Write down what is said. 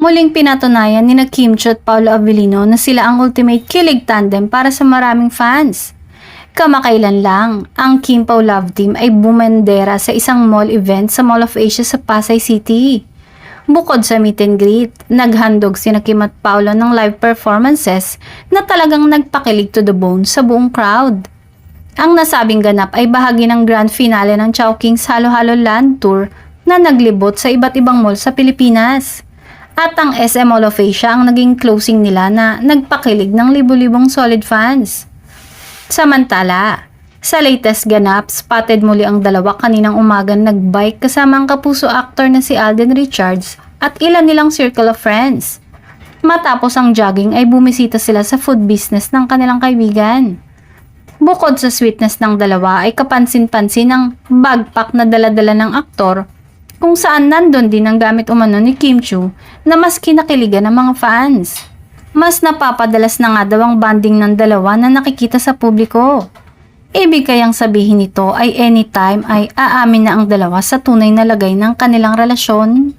Muling pinatunayan ni Kim Chiu at Paolo Avellino na sila ang ultimate kilig tandem para sa maraming fans. Kamakailan lang, ang Kim Pao Love Team ay bumendera sa isang mall event sa Mall of Asia sa Pasay City. Bukod sa meet and greet, naghandog sina Kim at Paolo ng live performances na talagang nagpakilig to the bone sa buong crowd. Ang nasabing ganap ay bahagi ng grand finale ng Chowking's Halo-Halo Land Tour na naglibot sa iba't ibang mall sa Pilipinas. At ang SM Mall of Asia ang naging closing nila na nagpakilig ng libu-libong solid fans. Samantala, sa latest ganap, spotted muli ang dalawa kaninang umaga nagbike kasama ang kapuso actor na si Alden Richards at ilan nilang circle of friends. Matapos ang jogging ay bumisita sila sa food business ng kanilang kaibigan. Bukod sa sweetness ng dalawa ay kapansin-pansin ang backpack na dala-dala ng aktor kung saan nandun din ang gamit umano ni Kim Chiu na mas kinakiligan ng mga fans. Mas napapadalas na nga daw ang bonding ng dalawa na nakikita sa publiko. Ibig kayang sabihin nito ay anytime ay aamin na ang dalawa sa tunay na lagay ng kanilang relasyon.